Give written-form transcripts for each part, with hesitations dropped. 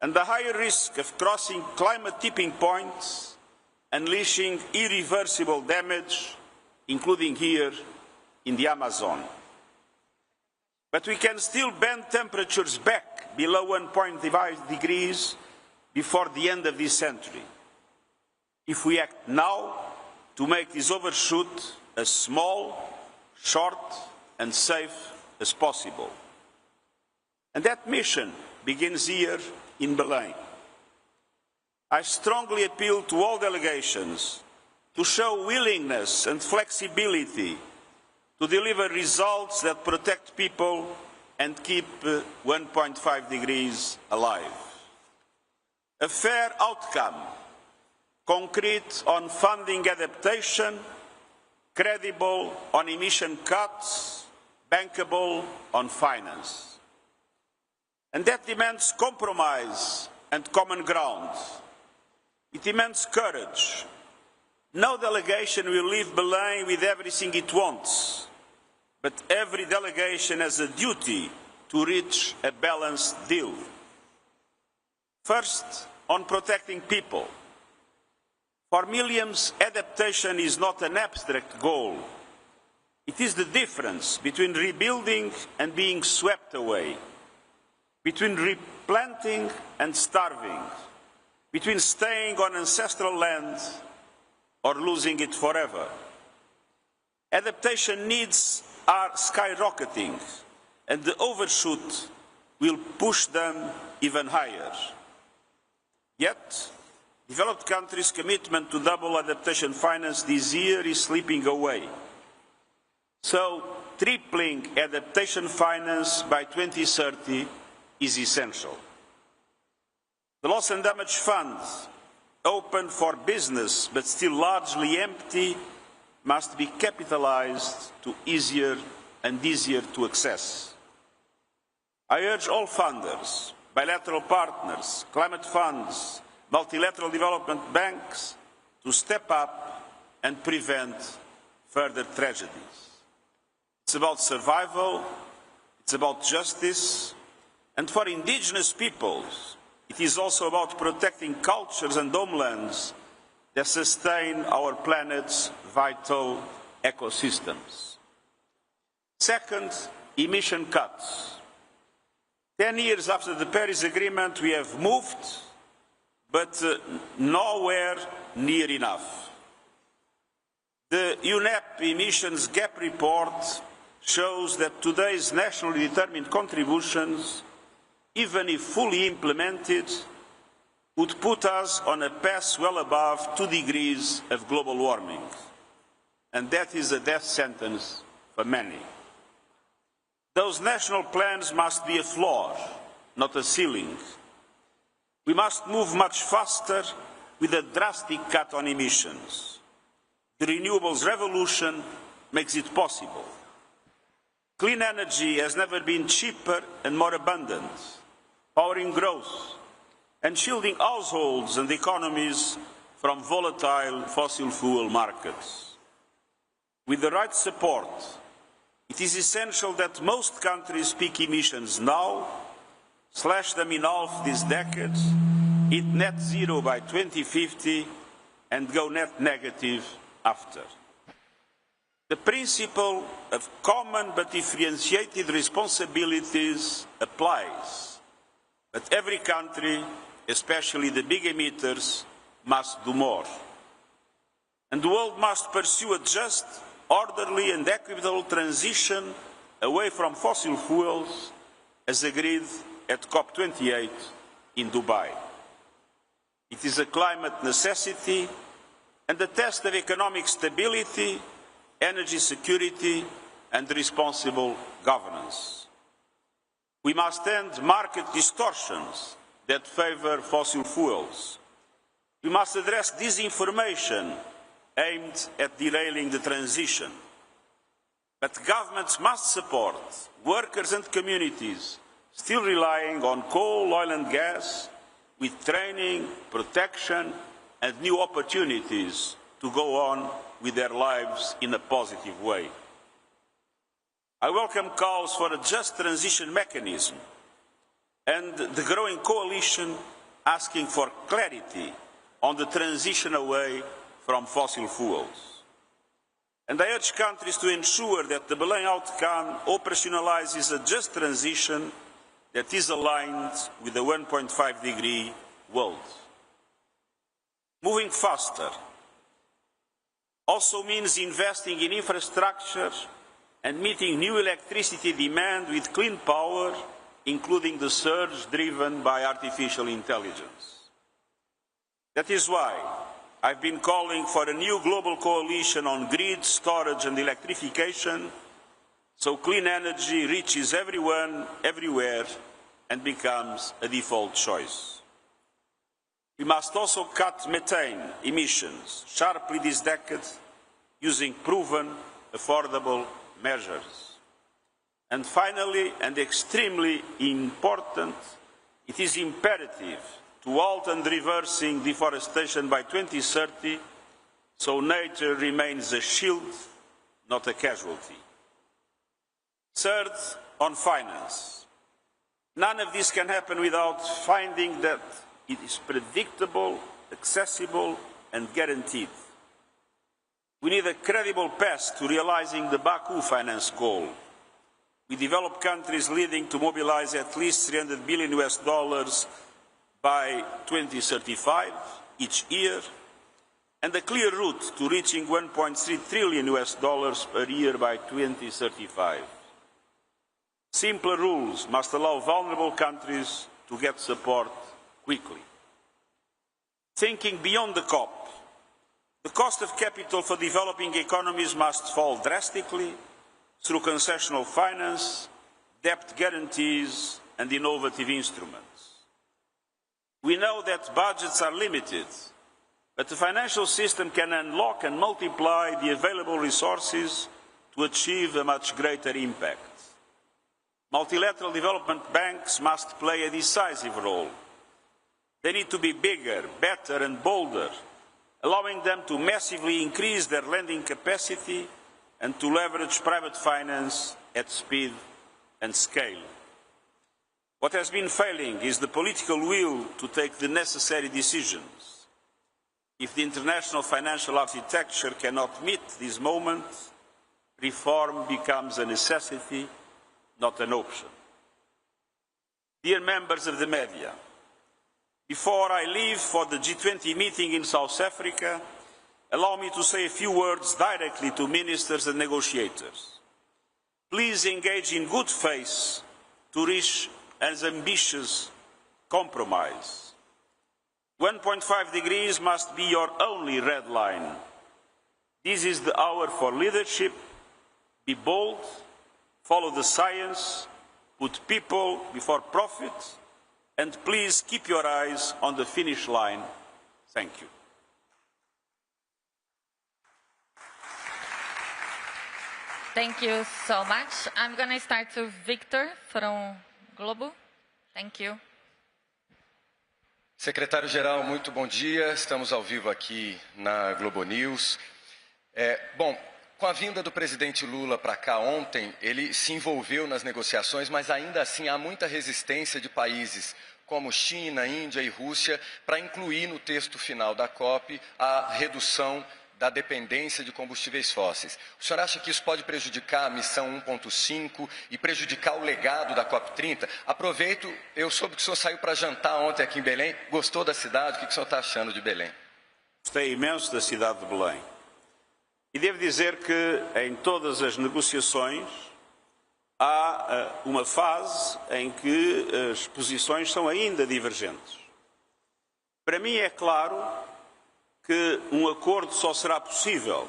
and the higher risk of crossing climate tipping points, unleashing irreversible damage, including here in the Amazon. But we can still bend temperatures back below 1.5 degrees before the end of this century, if we act now to make this overshoot as small, short and safe as possible. And that mission begins here in Belém. I strongly appeal to all delegations to show willingness and flexibility to deliver results that protect people and keep 1.5 degrees alive. A fair outcome, concrete on funding adaptation, credible on emission cuts, bankable on finance. And that demands compromise and common ground. It demands courage. No delegation will leave Belém with everything it wants, but every delegation has a duty to reach a balanced deal. First, on protecting people. For millions, adaptation is not an abstract goal. It is the difference between rebuilding and being swept away, between replanting and starving, between staying on ancestral land or losing it forever. Adaptation needs are skyrocketing, and the overshoot will push them even higher. Yet, developed countries' commitment to double adaptation finance this year is slipping away. So, tripling adaptation finance by 2030 is essential. The Loss and Damage Fund, open for business but still largely empty, must be capitalized to easier and easier to access. I urge all funders, bilateral partners, climate funds, multilateral development banks to step up and prevent further tragedies. It's about survival, it's about justice, and for indigenous peoples, it is also about protecting cultures and homelands that sustain our planet's vital ecosystems. Second, emission cuts. 10 years after the Paris Agreement, we have moved, but nowhere near enough. The UNEP emissions gap report shows that today's nationally determined contributions, even if fully implemented, would put us on a path well above 2 degrees of global warming. And that is a death sentence for many. Those national plans must be a floor, not a ceiling. We must move much faster with a drastic cut on emissions. The renewables revolution makes it possible. Clean energy has never been cheaper and more abundant, powering growth and shielding households and economies from volatile fossil fuel markets. With the right support, it is essential that most countries peak emissions now, slash them in half this decade, hit net zero by 2050, and go net negative after. The principle of common but differentiated responsibilities applies, but every country, especially the big emitters, must do more. And the world must pursue a just, orderly and equitable transition away from fossil fuels, as agreed at COP28 in Dubai. It is a climate necessity and a test of economic stability, energy security and responsible governance. We must end market distortions that favour fossil fuels. We must address disinformation aimed at derailing the transition. But governments must support workers and communities still relying on coal, oil and gas, with training, protection and new opportunities to go on with their lives in a positive way. I welcome calls for a just transition mechanism, and the growing coalition asking for clarity on the transition away from fossil fuels. And I urge countries to ensure that the Belém outcome operationalizes a just transition that is aligned with the 1.5-degree world. Moving faster also means investing in infrastructure and meeting new electricity demand with clean power, including the surge driven by artificial intelligence. That is why I've been calling for a new global coalition on grid, storage and electrification, so clean energy reaches everyone, everywhere, and becomes a default choice. We must also cut methane emissions sharply this decade using proven, affordable measures. And finally, and extremely important, it is imperative to halt and reversing deforestation by 2030, so nature remains a shield, not a casualty. Third, on finance. None of this can happen without finding that it is predictable, accessible, and guaranteed. We need a credible path to realizing the Baku finance goal. We developed countries leading to mobilize at least $300 billion by 2035 each year, and a clear route to reaching $1.3 trillion per year by 2035. Simpler rules must allow vulnerable countries to get support quickly. Thinking beyond the COP, the cost of capital for developing economies must fall drastically through concessional finance, debt guarantees, and innovative instruments. We know that budgets are limited, but the financial system can unlock and multiply the available resources to achieve a much greater impact. Multilateral development banks must play a decisive role. They need to be bigger, better and bolder, allowing them to massively increase their lending capacity and to leverage private finance at speed and scale. What has been failing is the political will to take the necessary decisions. If the international financial architecture cannot meet this moment, reform becomes a necessity, not an option. Dear members of the media, before I leave for the G20 meeting in South Africa, allow me to say a few words directly to ministers and negotiators. Please engage in good faith to reach an ambitious compromise. 1.5 degrees must be your only red line. This is the hour for leadership. Be bold, follow the science, put people before profit, and please keep your eyes on the finish line. Thank you. Thank you so much. I'm going to start with Victor from Globo. Thank you. Secretário-Geral, muito bom dia. Estamos ao vivo aqui na Globo News. Bom, com a vinda do presidente Lula para cá ontem, ele se envolveu nas negociações, mas ainda assim há muita resistência de países como China, Índia e Rússia para incluir no texto final da COP a redução da dependência de combustíveis fósseis. O senhor acha que isso pode prejudicar a missão 1.5 e prejudicar o legado da COP30? Aproveito, eu soube que o senhor saiu para jantar ontem aqui em Belém. Gostou da cidade? O que o senhor está achando de Belém? Gostei imenso da cidade de Belém. E devo dizer que em todas as negociações há uma fase em que as posições são ainda divergentes. Para mim é claro que um acordo só será possível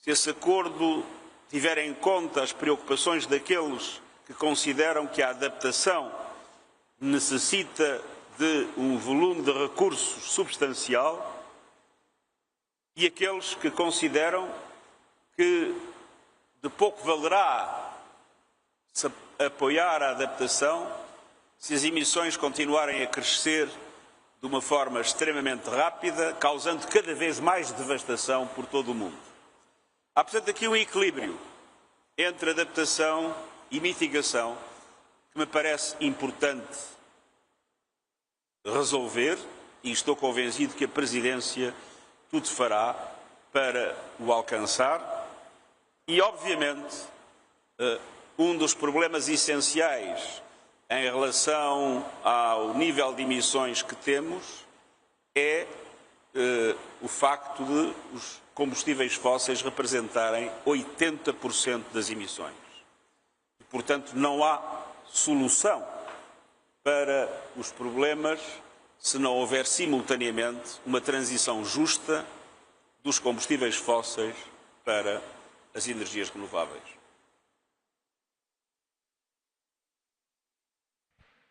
se esse acordo tiver em conta as preocupações daqueles que consideram que a adaptação necessita de um volume de recursos substancial e aqueles que consideram que de pouco valerá se apoiar a adaptação se as emissões continuarem a crescer de uma forma extremamente rápida, causando cada vez mais devastação por todo o mundo. Há, portanto, aqui um equilíbrio entre adaptação e mitigação que me parece importante resolver, e estou convencido que a Presidência tudo fará para o alcançar. E, obviamente, um dos problemas essenciais em relação ao nível de emissões que temos é o facto de os combustíveis fósseis representarem 80% das emissões. E, portanto, não há solução para os problemas se não houver simultaneamente uma transição justa dos combustíveis fósseis para as energias renováveis.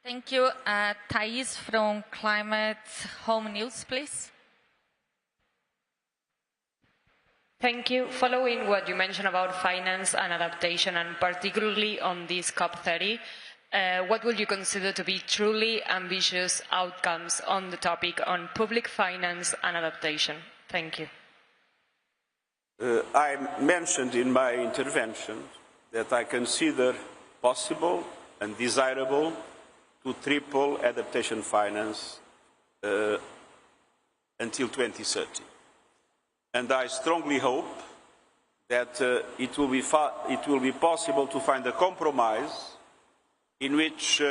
Thank you. Thais from Climate Home News, please. Thank you. Following what you mentioned about finance and adaptation, and particularly on this COP30, what would you consider to be truly ambitious outcomes on the topic on public finance and adaptation? Thank you. I mentioned in my intervention that I consider possible and desirable to triple adaptation finance until 2030. And I strongly hope that it will be possible to find a compromise in which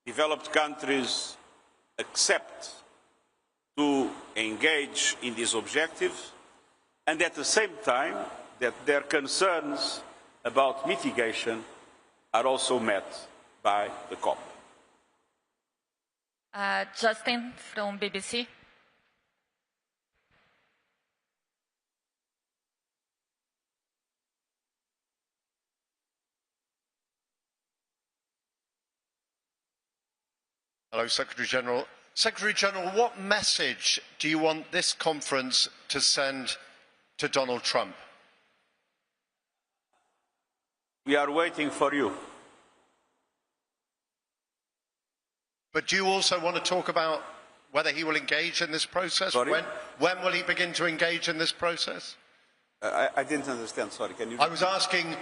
developed countries accept to engage in this objective, and at the same time that their concerns about mitigation are also met by the COP. Justin from BBC. Hello, Secretary-General. Secretary-General, what message do you want this conference to send to Donald Trump? We are waiting for you. But do you also want to talk about whether he will engage in this process? Sorry? When will he begin to engage in this process? I didn't understand, sorry. Can you? I was asking,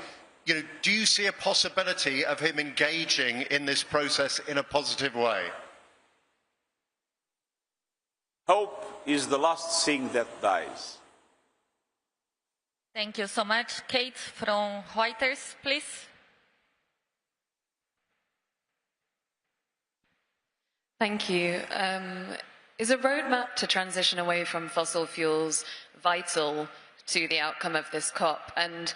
do you see a possibility of him engaging in this process in a positive way? Hope is the last thing that dies. Thank you so much. Kate from Reuters, please. Thank you. Is a roadmap to transition away from fossil fuels vital to the outcome of this COP? And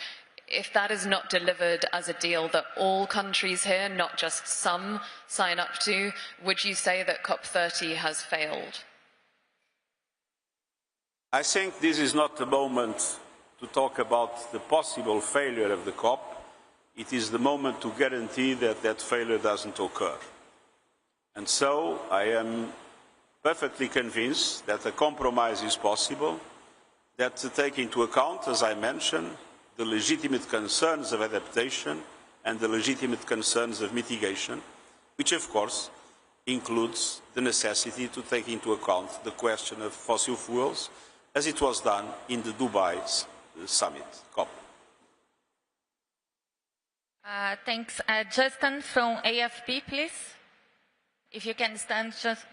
if that is not delivered as a deal that all countries here, not just some, sign up to, would you say that COP30 has failed? I think this is not the moment to talk about the possible failure of the COP. It is the moment to guarantee that that failure doesn't occur. And so I am perfectly convinced that a compromise is possible, that to take into account, as I mentioned, the legitimate concerns of adaptation and the legitimate concerns of mitigation, which of course includes the necessity to take into account the question of fossil fuels, as it was done in the Dubai summit, COP. Thanks. Justin from AFP, please. If you can stand, just.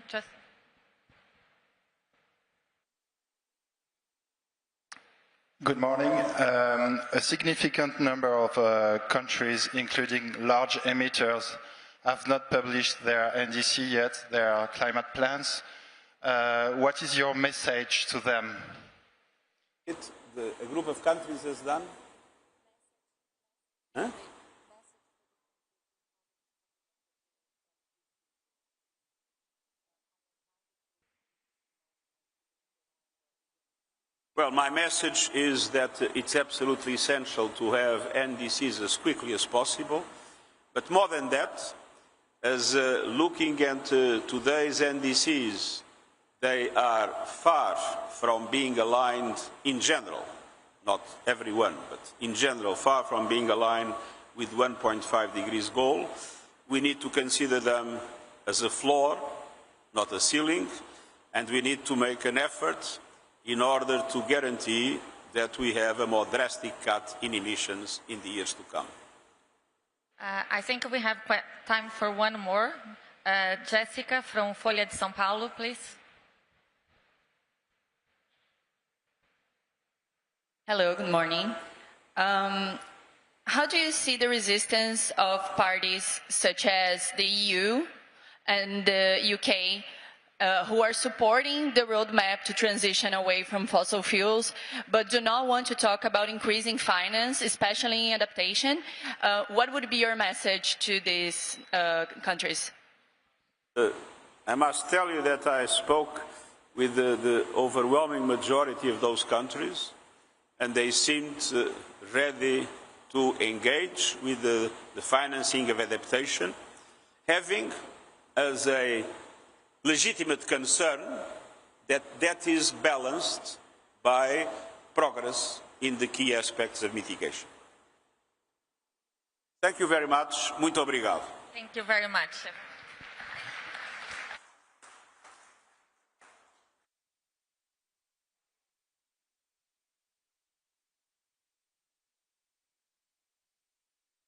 Good morning. A significant number of countries, including large emitters, have not published their NDC yet, their climate plans. What is your message to them? A group of countries has done? Huh? Well, my message is that it's absolutely essential to have NDCs as quickly as possible. But more than that, as looking at today's NDCs, they are far from being aligned in general, not everyone, but in general, far from being aligned with 1.5 degrees goal. We need to consider them as a floor, not a ceiling, and we need to make an effort in order to guarantee that we have a more drastic cut in emissions in the years to come. I think we have time for one more. Jessica from Folha de São Paulo, please. Hello, good morning. How do you see the resistance of parties such as the EU and the UK who are supporting the roadmap to transition away from fossil fuels, but do not want to talk about increasing finance, especially in adaptation? What would be your message to these countries? I must tell you that I spoke with the overwhelming majority of those countries, and they seemed ready to engage with the financing of adaptation, having as a legitimate concern that that is balanced by progress in the key aspects of mitigation. Thank you very much. Muito obrigado. Thank you very much.